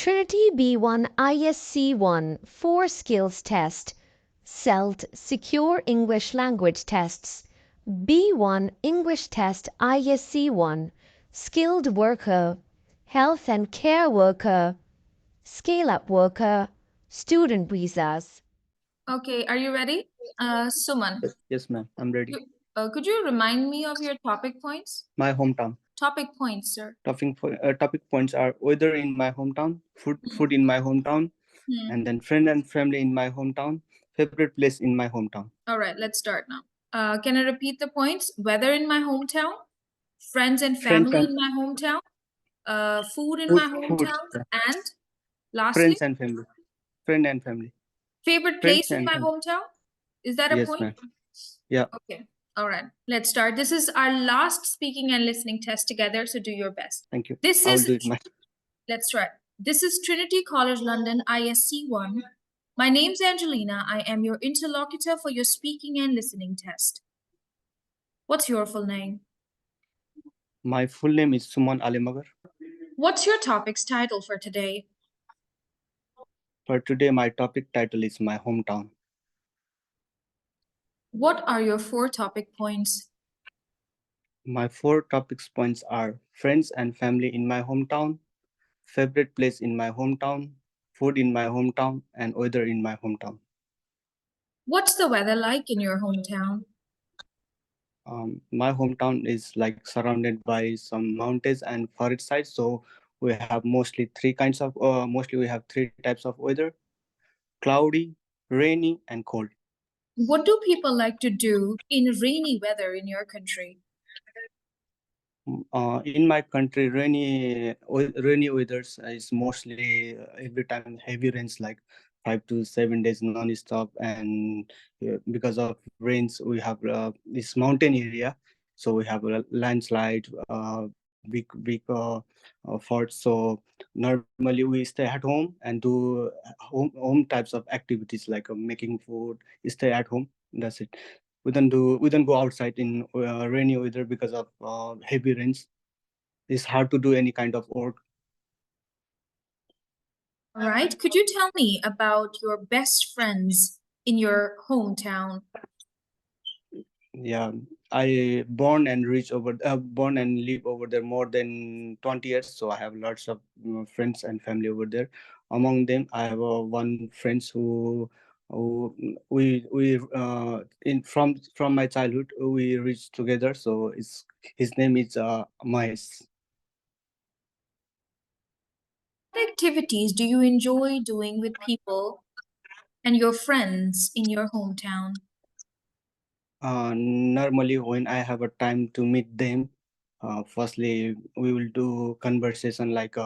Trinity B1 ISE-1 4 Skills Test, SELT Secure English Language Tests, B1 English Test ISE-1 Skilled Worker, Health and Care Worker, Scale-Up Worker, Student Visas. Okay, are you ready? Suman, Yes, ma'am. I'm ready. could you remind me of your topic points? My hometown. Topic points, sir. Topic points are weather in my hometown, food in my hometown, and then friend and family in my hometown, favorite place in my hometown. All right, let's start now. Can I repeat the points? Weather in my hometown, friends and family in my hometown, food in my hometown, and lastly, friends and family. Friend and family. Favorite place in my hometown? Is that a Yes, point? ma'am. Yeah. Okay. All right. Let's start. This is our last speaking and listening test together, so do your best. Thank you. This I'll is do it, ma'am. Let's try. This is Trinity College London ISE-1. My name's Angelina. I am your interlocutor for your speaking and listening test. What's your full name? My full name is Suman Alimagar. What's your topic's title for today? For today, my topic title is my hometown. What are your 4 topic points? My 4 topics points are friends and family in my hometown, favorite place in my hometown, food in my hometown, and weather in my hometown. What's the weather like in your hometown? My hometown is like surrounded by some mountains and forest sites, so we have mostly 3 types of weather: cloudy, rainy, and cold. What do people like to do in rainy weather in your country? In my country, rainy weather is mostly every time heavy rains, like 5 to 7 days non-stop, and because of rains we have this mountain area, so we have a landslide, big forts. So normally we stay at home and do home types of activities like making food, stay at home, that's it. We don't go outside in rainy weather because of heavy rains. It's hard to do any kind of work. All right. Could you tell me about your best friends in your hometown? Yeah, I born and live over there more than 20 years, so I have lots of friends and family over there. Among them, I have one friends who we in from my childhood we reached together. So his name is Mahesh. What activities do you enjoy doing with people and your friends in your hometown? Normally when I have a time to meet them, firstly we will do conversation like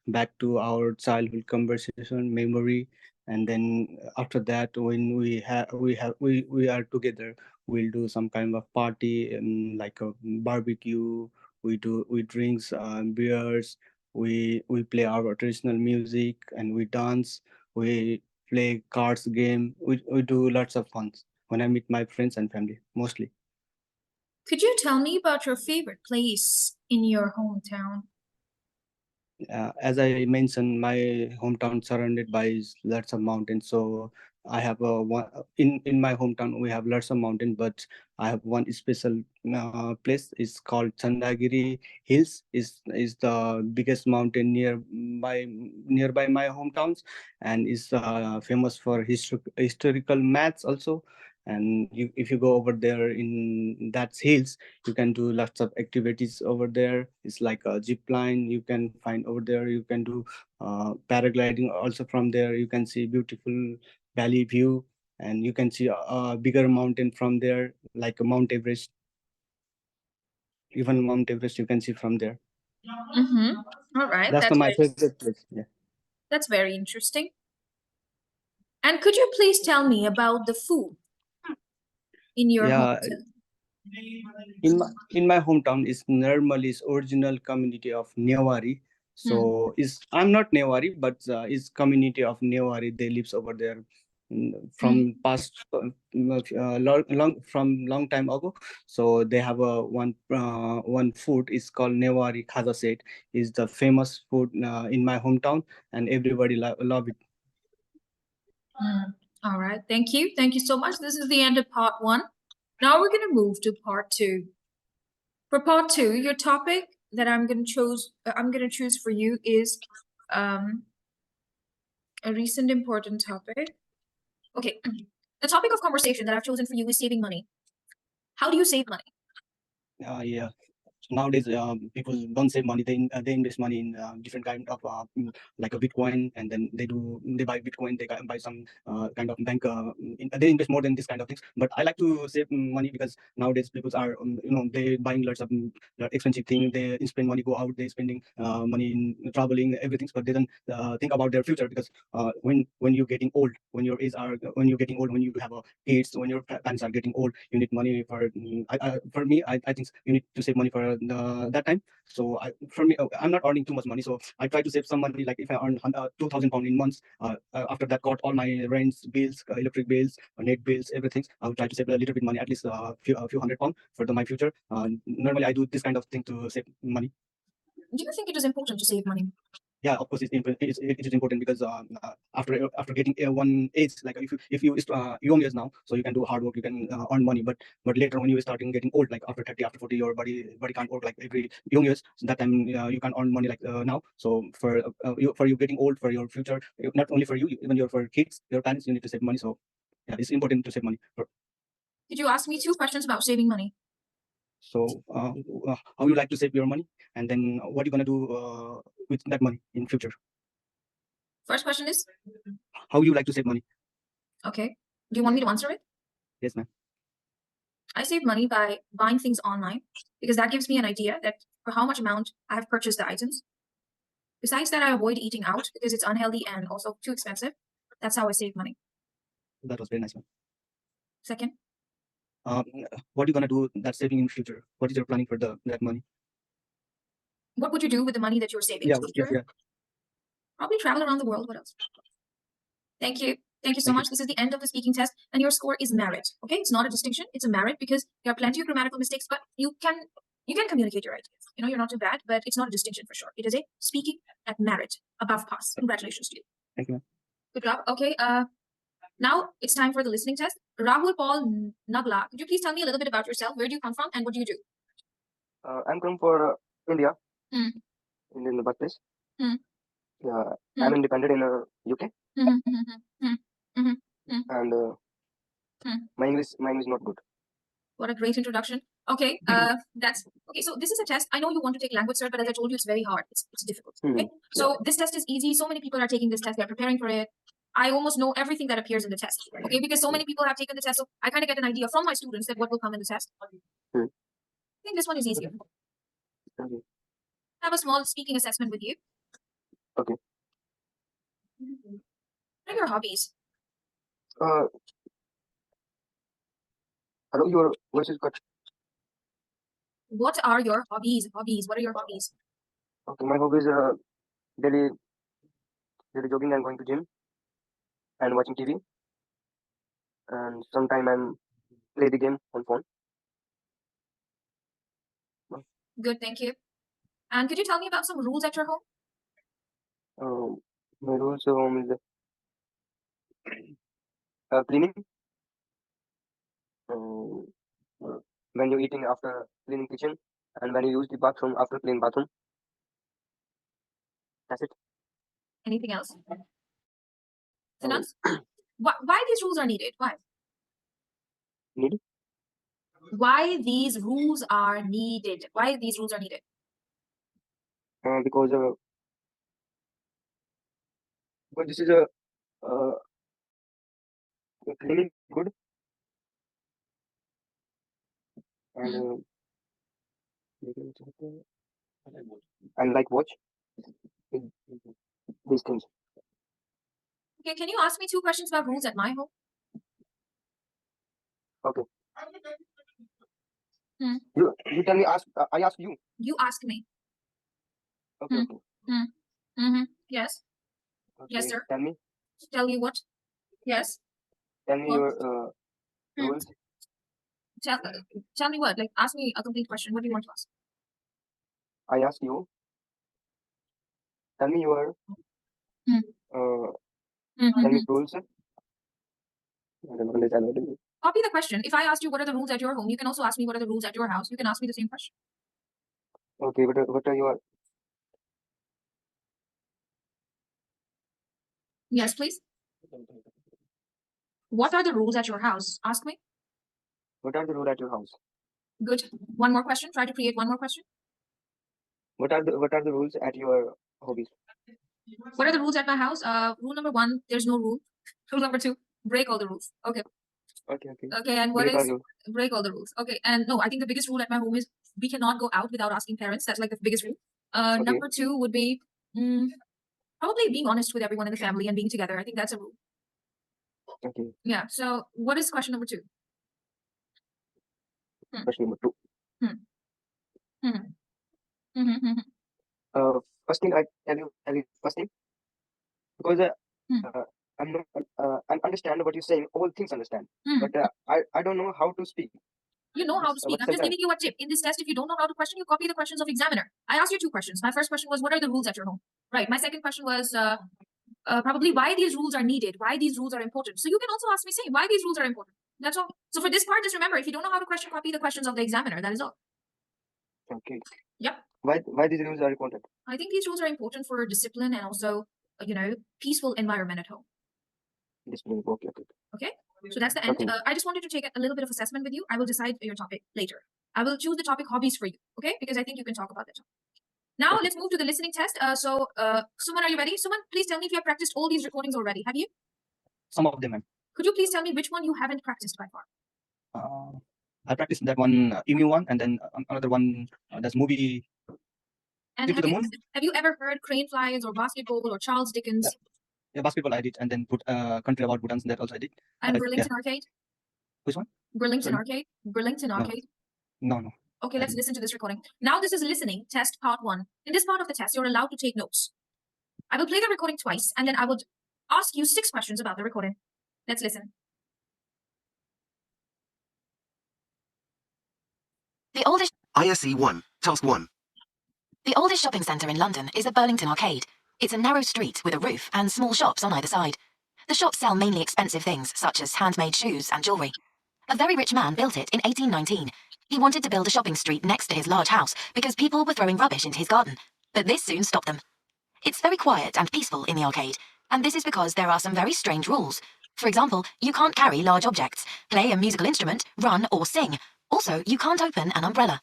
back to our childhood conversation memory, and then after that when we are together, we'll do some kind of party and like a barbecue. We drinks beers, we play our traditional music, and we dance, we play cards game, we do lots of fun when I meet my friends and family, mostly. Could you tell me about your favorite place in your hometown? As I mentioned, my hometown surrounded by lots of mountains. So I have one in my hometown. We have lots of mountains, but I have one special place. It's called Chandagiri Hills. Is the biggest mountain nearby my hometowns, and is famous for historical maths also. And if you go over there in that hills, you can do lots of activities over there. It's like a zip line you can find over there. You can do paragliding also from there. You can see beautiful valley view, and you can see a bigger mountain from there, like a Mount Everest. Even Mount Everest you can see from there. All right. That's my favorite place. Yeah. That's very interesting. And could you please tell me about the food in your hometown? In my hometown is normally is original community of Newari. So I'm not Newari, but is community of Newari. They lives over there. from past long time ago. So they have a one food is called Newari Khaza set, is the famous food in my hometown, and everybody love it. All right, thank you so much. This is the end of part 1. Now we're going to move to part 2. For part 2, your topic that I'm going to choose for you is a recent important topic. Okay, the topic of conversation that I've chosen for you is saving money. How do you save money? Yeah. Nowadays, people don't save money. They invest money in different kind of like a Bitcoin, and then they buy Bitcoin. They buy some kind of bank. They invest more than this kind of things. But I like to save money because nowadays people are they buying lots of expensive things. They spend money, go out. They spending money in traveling, everything. But they don't think about their future, because when you're getting old, when you're getting old, when you have kids, when your parents are getting old, you need money for. For me, I think you need to save money for that time. So for me, I'm not earning too much money, so I try to save some money. Like if I earn 2,000 pounds in months, after that got all my rents, bills, electric bills, net bills, everything, I'll try to save a little bit money, at least a few hundred pounds for my future. Normally I do this kind of thing to save money. Do you think it is important to save money? Yeah, of course, it is important, because after getting one age, like if you young years now, so you can do hard work, you can earn money, but later when you starting getting old, like after 30, after 40, your body can't work like every young years. So that time you can earn money like now. So for you getting old, for your future, not only for you, even for kids, your parents, you need to save money. So yeah, it's important to save money. Could you ask me 2 questions about saving money? So how you like to save your money, and then what you gonna do with that money in future? First question is, how you like to save money? Okay. Do you want me to answer it? Yes, ma'am. I save money by buying things online, because that gives me an idea that for how much amount I have purchased the items. Besides that, I avoid eating out because it's unhealthy and also too expensive. That's how I save money. That was very nice, ma'am. Second, what are you gonna do that saving in future? What is your planning for that money? what would you do with the money that you're saving? Yeah. Probably travel around the world. What else? Thank you so much. This is the end of the speaking test, and your score is merit. Okay, it's not a distinction, it's a merit, because there are plenty of grammatical mistakes, but you can communicate your ideas. You're not too bad, but it's not a distinction for sure. It is a speaking at merit, above pass. Congratulations to you. Thank you, ma'am. Good job. Okay, now it's time for the listening test. Rahul Paul Nagla, could you please tell me a little bit about yourself? Where do you come from and what do you do? I'm from for India. In the birthplace. I'm independent in UK. And my English is not good. What a great introduction. Okay, that's okay. So this is a test. I know you want to take language, sir, but as I told you, it's very hard. It's difficult. Okay, so this test is easy. So many people are taking this test. They're preparing for it. I almost know everything that appears in the test. Okay, because so many people have taken the test, so I kind of get an idea from my students that what will come in the test. I think this one is easier. I have a small speaking assessment with you. Okay. What are your hobbies? Hello, your voice is cut. What are your hobbies? What are your hobbies? Okay, my hobbies are daily jogging and going to gym and watching TV. And sometime I'm play the game on phone. Good, thank you. And could you tell me about some rules at your home? My rules at home is cleaning. When you're eating, after cleaning kitchen, and when you use the bathroom after cleaning bathroom. That's it. Anything else? Why these rules are needed? Why? Needed? Why these rules are needed? Why these rules are needed? Because this is a cleaning good. And and like watch these things. Okay, can you ask me 2 questions about rules at my home? Okay. You tell me. I ask you. You ask me. Okay. Yes. Okay. Yes, sir. Tell me. Tell you what? Yes. Tell me Well, your hmm. rules. Tell me what? Like, ask me a complete question. What do you want to ask? I ask you. Tell me your Hmm. tell me rules. I don't understand what it is. Copy the question. If I asked you what are the rules at your home, you can also ask me what are the rules at your house. You can ask me the same question. Okay, what are your Yes, please. What are the rules at your house? Ask me. what are the rules at your house? Good. One more question. Try to create one more question. What are the rules at your hobbies? What are the rules at my house? Rule number 1, there's no rule. Rule number 2, break all the rules. Okay. Okay. Okay, and what Break all is rules. break all the rules? Okay, and no, I think the biggest rule at my home is we cannot go out without asking parents. That's like the biggest rule. Okay. Number 2 would be probably being honest with everyone in the family and being together. I think that's a rule. Okay. Yeah. So what is question number 2? Question number 2. First thing I tell you first thing because I'm not I understand what you're saying. All things understand, but I don't know how to speak. You know how to speak. What's I'm the just giving you a tip. In this test, if you don't know how to question, you copy the questions of examiner. I asked you 2 questions. My first question was, what are the rules at your home? Right. My second question was probably why these rules are needed, why these rules are important. So you can also ask me, say, why these rules are important. That's all. So for this part, just remember, if you don't know how to question, copy the questions of the examiner. That is all. Okay. Yep. Why these rules are important? I think these rules are important for discipline and also, peaceful environment at home. Discipline. Okay. Okay. So that's the end. Okay. I just wanted to take a little bit of assessment with you. I will decide your topic later. I will choose the topic hobbies for you. Okay. Because I think you can talk about that topic. Now let's move to the listening test. Suman, are you ready? Suman, please tell me if you have practiced all these recordings already. Have you? Some of them, ma'am. Could you please tell me which one you haven't practiced by far? I practiced that one, IMU1, and then another one, that's movie. And Trip to the Moon. have you ever heard Crane Flies or Basketball or Charles Dickens? Yeah, basketball I did, and then put Country About Bhutans, that also I did. And Burlington Arcade? Which one? Burlington Sorry? Arcade? Burlington No. Arcade? No. Okay, let's listen to this recording. Now this is listening, test part 1. In this part of the test, you're allowed to take notes. I will play the recording twice, and then I would ask you 6 questions about the recording. Let's listen. The oldest ISE-1, Task 1. The oldest shopping centre in London is the Burlington Arcade. It's a narrow street with a roof and small shops on either side. The shops sell mainly expensive things such as handmade shoes and jewellery. A very rich man built it in 1819. He wanted to build a shopping street next to his large house because people were throwing rubbish into his garden, but this soon stopped them. It's very quiet and peaceful in the arcade, and this is because there are some very strange rules. For example, you can't carry large objects, play a musical instrument, run or sing. Also, you can't open an umbrella.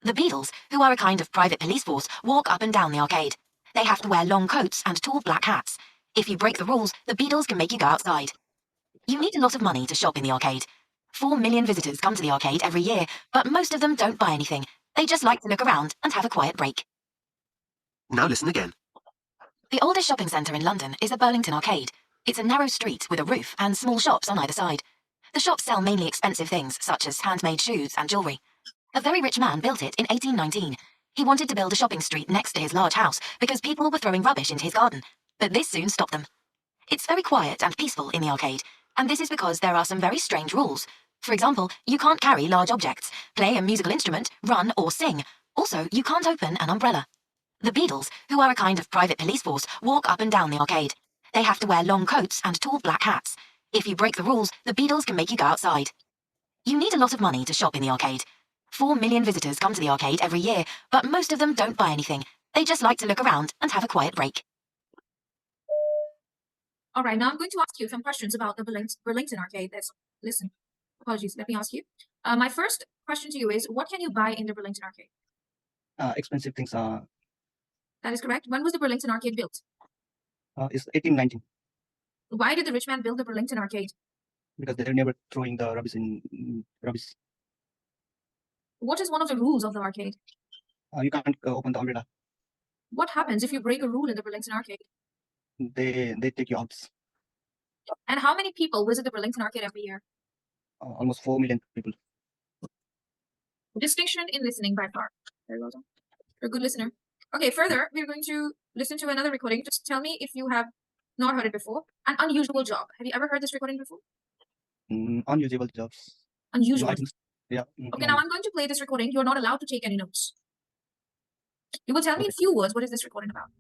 The Beadles, who are a kind of private police force, walk up and down the arcade. They have to wear long coats and tall black hats. If you break the rules, the Beadles can make you go outside. You need a lot of money to shop in the arcade. 4 million visitors come to the arcade every year, but most of them don't buy anything. They just like to look around and have a quiet break. Now listen again. The oldest shopping centre in London is the Burlington Arcade. It's a narrow street with a roof and small shops on either side. The shops sell mainly expensive things such as handmade shoes and jewellery. A very rich man built it in 1819. He wanted to build a shopping street next to his large house because people were throwing rubbish into his garden, but this soon stopped them. It's very quiet and peaceful in the arcade, and this is because there are some very strange rules. For example, you can't carry large objects, play a musical instrument, run or sing. Also, you can't open an umbrella. The Beadles, who are a kind of private police force, walk up and down the arcade. They have to wear long coats and tall black hats. If you break the rules, the Beadles can make you go outside. You need a lot of money to shop in the arcade. 4 million visitors come to the arcade every year, but most of them don't buy anything. They just like to look around and have a quiet break. All right, now I'm going to ask you some questions about the Burlington Arcade. Let's listen. Apologies, let me ask you. My first question to you is, what can you buy in the Burlington Arcade? Expensive things. That is correct. When was the Burlington Arcade built? It's 1819, Why did the rich man build the Burlington Arcade? because they're never throwing the rubbish in rubbish. What is one of the rules of the arcade? You can't open the umbrella. What happens if you break a rule in the Burlington Arcade? They take you out. And how many people visit the Burlington Arcade every year? Almost 4 million people. Distinction in listening by far. Very well done. You're a good listener. Okay, further, we're going to listen to another recording. Just tell me if you have not heard it before. An unusual job. Have you ever heard this recording before? Unusable jobs. Unusual. I think, yeah. Okay, now I'm going to play this recording. You're not allowed to take any notes. You will tell me in few words what is this recording about.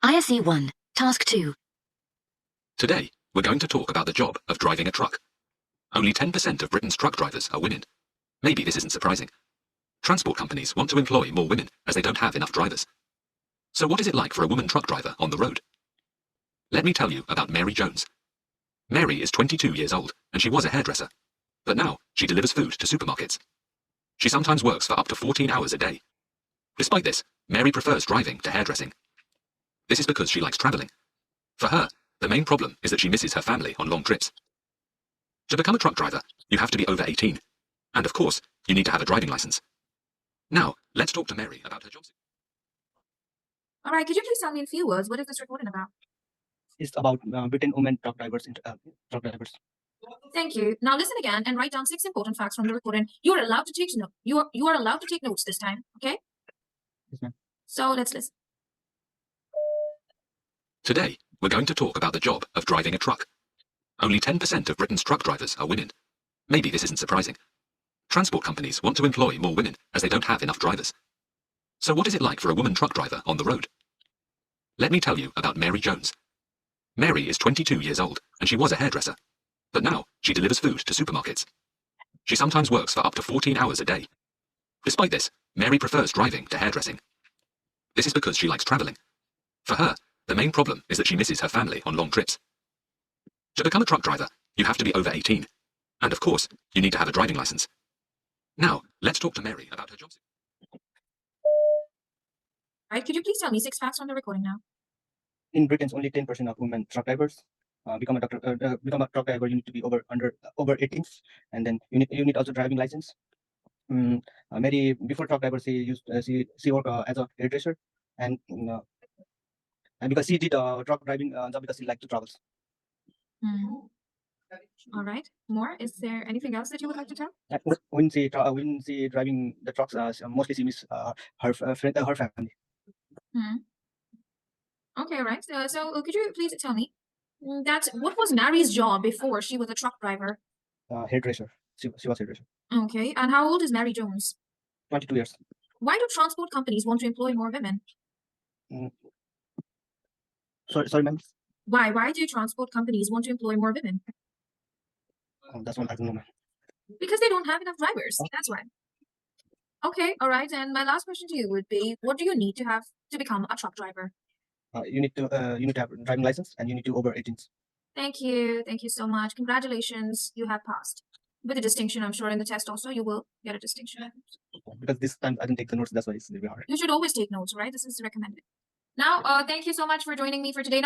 ISE-1, Task 2. Today, we're going to talk about the job of driving a truck. Only 10% of Britain's truck drivers are women. Maybe this isn't surprising. Transport companies want to employ more women as they don't have enough drivers. So what is it like for a woman truck driver on the road? Let me tell you about Mary Jones. Mary is 22 years old and she was a hairdresser. But now she delivers food to supermarkets. She sometimes works for up to 14 hours a day. Despite this, Mary prefers driving to hairdressing. This is because she likes travelling. For her, the main problem is that she misses her family on long trips. To become a truck driver, you have to be over 18. And of course, you need to have a driving license. Now, let's talk to Mary about her job. All right, could you please tell me in few words what is this recording about? It's about Britain women truck drivers. Thank you. Now listen again and write down 6 important facts from the recording. You are allowed to take notes. You are allowed to take notes this time. Okay. Yes, ma'am. So let's listen. Today, we're going to talk about the job of driving a truck. Only 10% of Britain's truck drivers are women. Maybe this isn't surprising. Transport companies want to employ more women as they don't have enough drivers. So what is it like for a woman truck driver on the road? Let me tell you about Mary Jones. Mary is 22 years old and she was a hairdresser. But now she delivers food to supermarkets. She sometimes works for up to 14 hours a day. Despite this, Mary prefers driving to hairdressing. This is because she likes travelling. For her, the main problem is that she misses her family on long trips. To become a truck driver, you have to be over 18. And of course, you need to have a driving license. Now, let's talk to Mary about her job. All right, could you please tell me 6 facts from the recording now? In Britain, only 10% of women truck drivers. Become a truck driver, you need to be over 18, and then you need also driving license. Mary, before truck driver, she worked as a hairdresser, and because she did truck driving job because she liked to travel. All right. More? Is there anything else that you would like to tell? When she driving the trucks, mostly she miss her friend, her family. Okay, all right. So could you please tell me what was Mary's job before she was a truck driver? Hairdresser. She was hairdresser. Okay, and how old is Mary Jones? 22 years. Why do transport companies want to employ more women? Sorry, ma'am. Why do transport companies want to employ more women? That's one I don't know, ma'am. Because they don't have enough drivers. That's why. Okay, all right. And my last question to you would be, what do you need to have to become a truck driver? You need to have a driving license and you need to over 18. Thank you. Thank you so much. Congratulations. You have passed. With a distinction, I'm sure in the test also you will get a distinction. Because this time I didn't take the notes, that's why it's very hard. You should always take notes, right? This is recommended. Now, thank you so much for joining me for today. Now,